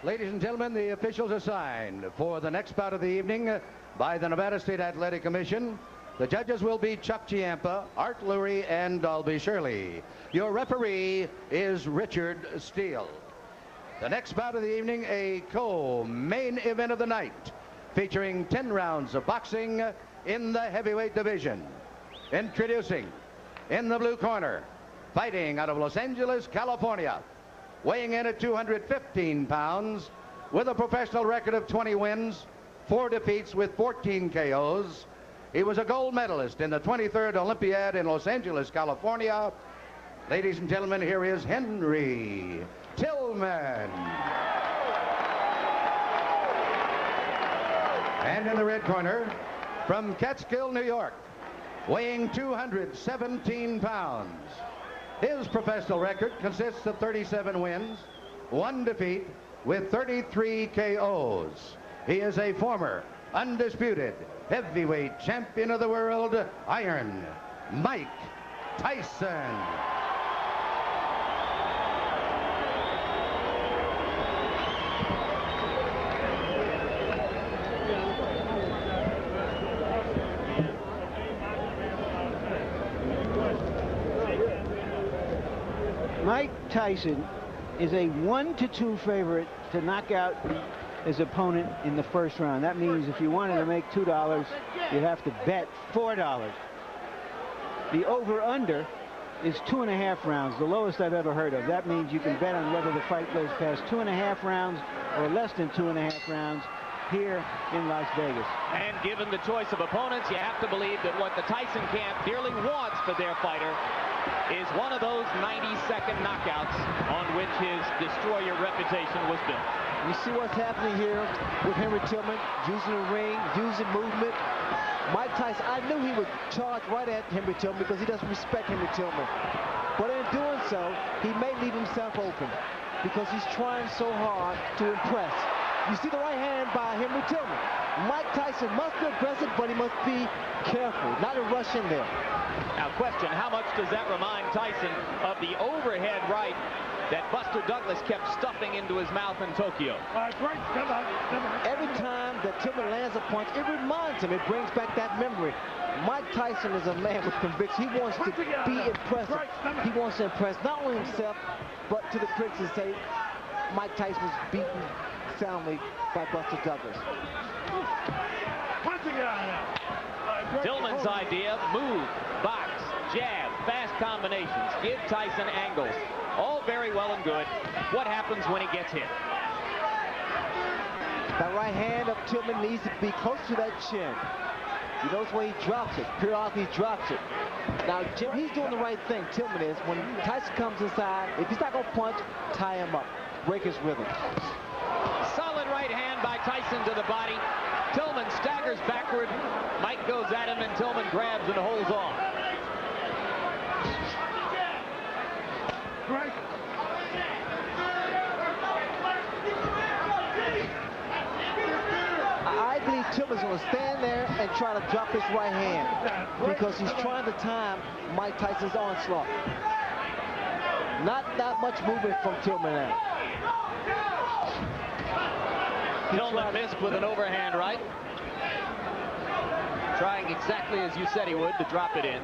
Ladies and gentlemen, the officials assigned for the next bout of the evening by the Nevada State Athletic Commission. The judges will be Chuck Chiampa, Art Lurie, and Dalby Shirley. Your referee is Richard Steele. The next bout of the evening, a co-main event of the night, featuring 10 rounds of boxing in the heavyweight division. Introducing, in the blue corner, fighting out of Los Angeles, California, weighing in at 215 pounds, with a professional record of 20 wins, 4 defeats with 14 KOs. He was a gold medalist in the 23rd Olympiad in Los Angeles, California. Ladies and gentlemen, here is Henry Tillman. And in the red corner, from Catskill, New York, weighing 217 pounds. His professional record consists of 37 wins, 1 defeat, with 33 KOs. He is a former undisputed heavyweight champion of the world, Iron Mike Tyson. Mike Tyson is a 1-2 favorite to knock out his opponent in the first round. That means if you wanted to make $2, you'd have to bet $4. The over-under is 2.5 rounds, the lowest I've ever heard of. That means you can bet on whether the fight goes past 2.5 rounds or less than 2.5 rounds here in Las Vegas. And given the choice of opponents, you have to believe that what the Tyson camp dearly wants for their fighter is one of those 90-second knockouts on which his destroyer reputation was built. You see what's happening here with Henry Tillman, using the ring, using movement. Mike Tyson, I knew he would charge right at Henry Tillman because he doesn't respect Henry Tillman. But in doing so, he may leave himself open because he's trying so hard to impress. You see the right hand by Henry Tillman. Mike Tyson must be aggressive, but he must be careful, not to rush in there. Now, question, how much does that remind Tyson of the overhead right that Buster Douglas kept stuffing into his mouth in Tokyo? Every time that Tillman lands a punch, it reminds him, it brings back that memory. Mike Tyson is a man with conviction. He wants to be impressive. He wants to impress not only himself, but to the critics and say, Mike Tyson was beaten soundly by Buster Douglas. Tillman's idea, move, box, jab, fast combinations, give Tyson angles. All very well and good. What happens when he gets hit? That right hand of Tillman needs to be close to that chin. You notice when he drops it, periodically he drops it. Now, Jim, he's doing the right thing, Tillman is. When Tyson comes inside, if he's not going to punch, tie him up, break his rhythm. Solid right hand by Tyson to the body. Tillman staggers backward. Mike goes at him, and Tillman grabs and holds on. I believe Tillman's going to stand there and try to drop his right hand because he's trying to time Mike Tyson's onslaught. Not that much movement from Tillman now. Tillman missed with an overhand right. Trying exactly as you said he would to drop it in.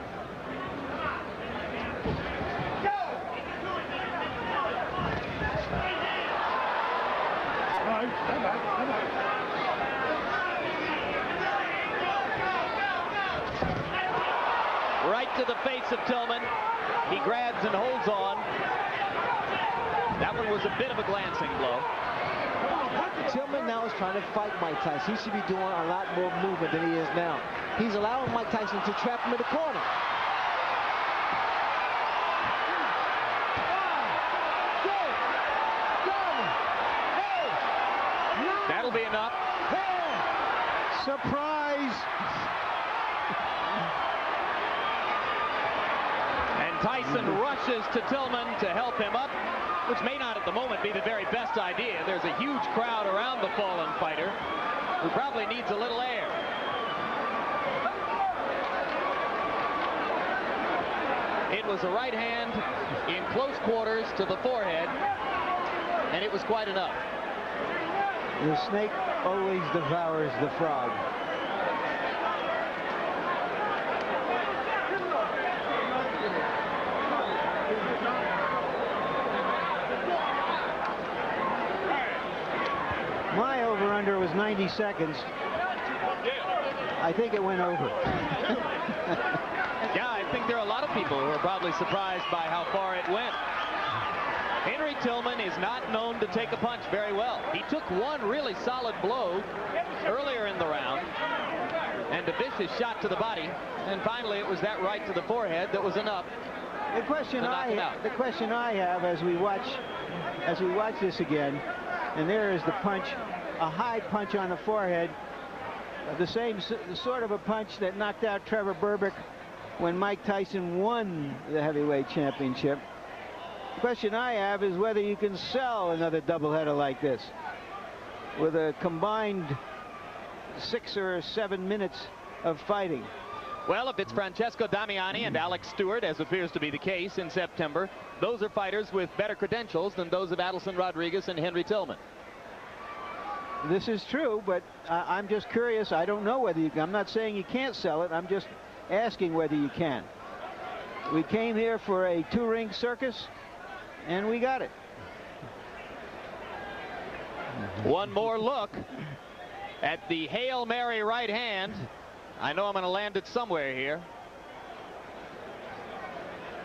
Right to the face of Tillman. He grabs and holds on. That one was a bit of a glancing blow. Tillman now is trying to fight Mike Tyson. He should be doing a lot more movement than he is now. He's allowing Mike Tyson to trap him in the corner. That'll be enough. Surprise! And Tyson rushes to Tillman to help him up, which may not at the moment be the very best idea. There's a huge crowd around the fallen fighter who probably needs a little air. It was a right hand in close quarters to the forehead, and it was quite enough. The snake always devours the frog. My over-under was 90 seconds. I think it went over. Yeah, I think there are a lot of people who are probably surprised by how far it went. Henry Tillman is not known to take a punch very well. He took one really solid blow earlier in the round and a vicious shot to the body, and finally it was that right to the forehead that was enough. The question I have as we watch this again, and there is the punch, a high punch on the forehead, the sort of a punch that knocked out Trevor Berbick when Mike Tyson won the heavyweight championship. The question I have is whether you can sell another doubleheader like this with a combined 6 or 7 minutes of fighting. Well, if it's Francesco Damiani and Alex Stewart, as appears to be the case in September, those are fighters with better credentials than those of Adelson Rodriguez and Henry Tillman. This is true, but I'm just curious. I don't know whether you can. I'm not saying you can't sell it. I'm just asking whether you can. We came here for a 2-ring circus, and we got it. One more look at the Hail Mary right hand. I know I'm going to land it somewhere here.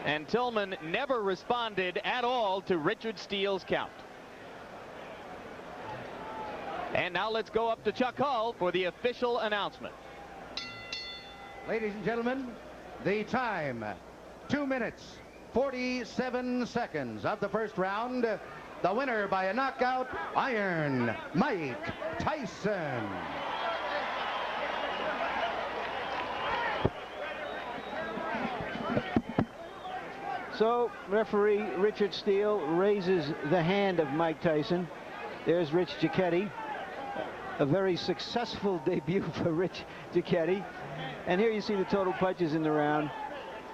And Tillman never responded at all to Richard Steele's count. And now let's go up to Chuck Hull for the official announcement. Ladies and gentlemen, the time, 2 minutes, 47 seconds of the first round. The winner by a knockout, Iron Mike Tyson. So referee Richard Steele raises the hand of Mike Tyson. There's Rich Giacchetti. A very successful debut for Rich Giacchetti. And here you see the total punches in the round.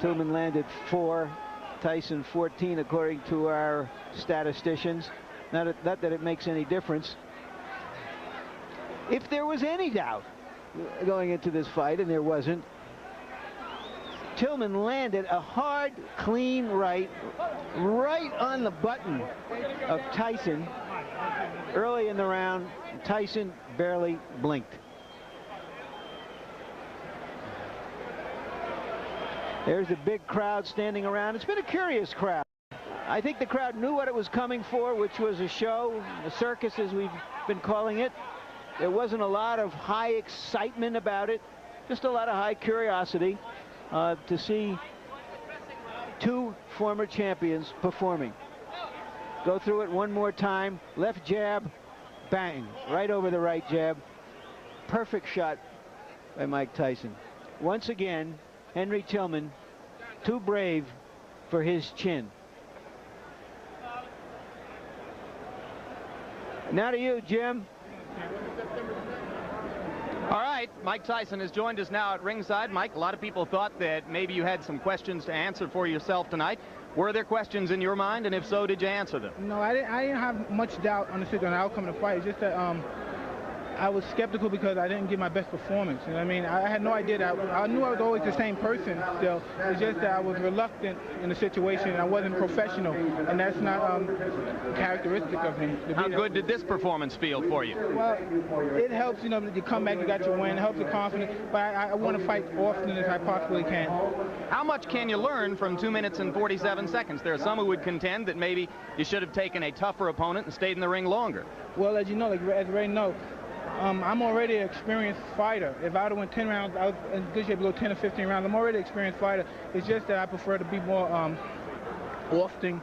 Tillman landed 4, Tyson 14 according to our statisticians. Not that it makes any difference. If there was any doubt going into this fight, and there wasn't, Tillman landed a hard, clean right on the button of Tyson early in the round. Tyson barely blinked. There's a big crowd standing around. It's been a curious crowd. I think the crowd knew what it was coming for, which was a show, a circus as we've been calling it. There wasn't a lot of high excitement about it, just a lot of high curiosity to see 2 former champions performing. Go through it one more time. Left jab, bang, right over the right jab. Perfect shot by Mike Tyson. Once again, Henry Tillman, too brave for his chin. Now to you, Jim. All right, Mike Tyson has joined us now at ringside. Mike, a lot of people thought that maybe you had some questions to answer for yourself tonight. Were there questions in your mind, and if so, did you answer them? No, I didn't have much doubt on the outcome of the fight. It's just that I was skeptical because I didn't give my best performance. You know what I mean? I had no idea that I knew I was always the same person still. It's just that I was reluctant in the situation and I wasn't professional, and that's not characteristic of me. How good did this performance feel for you? Well, it helps, you know, you come back, you got your win, it helps the confidence, but I want to fight often as I possibly can. How much can you learn from 2 minutes and 47 seconds? There are some who would contend that maybe you should have taken a tougher opponent and stayed in the ring longer. Well, as you know, as Ray knows, I'm already an experienced fighter. If I would have went 10 rounds, I was in good shape to go 10 or 15 rounds. I'm already an experienced fighter. It's just that I prefer to be more often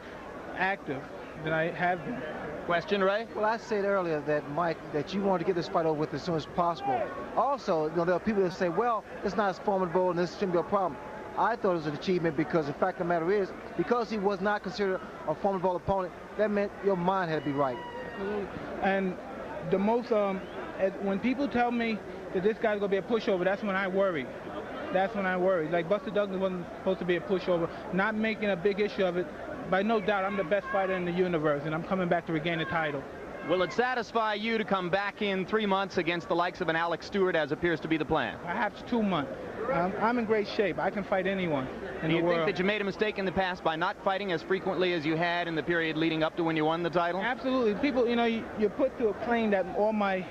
active than I have been. Question, Ray? Well, I said earlier that, Mike, that you wanted to get this fight over with as soon as possible. Also, you know, there are people that say, well, it's not as formidable and this shouldn't be a problem. I thought it was an achievement because the fact of the matter is, because he was not considered a formidable opponent, that meant your mind had to be right. Absolutely. And the most, when people tell me that this guy's going to be a pushover, that's when I worry. That's when I worry. Like Buster Douglas wasn't supposed to be a pushover, not making a big issue of it. By no doubt, I'm the best fighter in the universe, and I'm coming back to regain the title. Will it satisfy you to come back in 3 months against the likes of an Alex Stewart, as appears to be the plan? Perhaps 2 months. I'm in great shape. I can fight anyone in the world. Do you think that you made a mistake in the past by not fighting as frequently as you had in the period leading up to when you won the title? Absolutely. People, you know, you're put to a claim that all my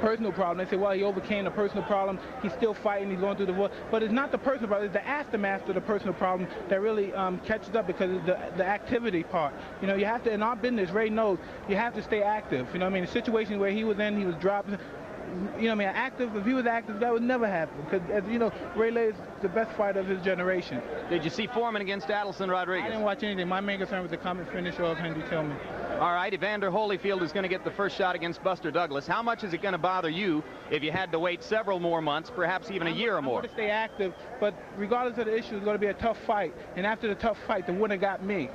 personal problem. They say, well, he overcame the personal problem. He's still fighting. He's going through the war. But it's not the personal problem. It's the aftermath of the personal problem that really catches up, because of the activity part. You know, you have to, in our business, Ray knows, you have to stay active. You know what I mean? The situation where he was in, he was dropped. You know what I mean? Active, if he was active, that would never happen. Because, as you know, Ray Lay is the best fighter of his generation. Did you see Foreman against Adelson Rodriguez? I didn't watch anything. My main concern was the combat finish of Henry Tillman. All right, Evander Holyfield is going to get the first shot against Buster Douglas. How much is it going to bother you if you had to wait several more months, perhaps even a year or more? I'm going to stay active, but regardless of the issue, it's going to be a tough fight. And after the tough fight, the winner got me.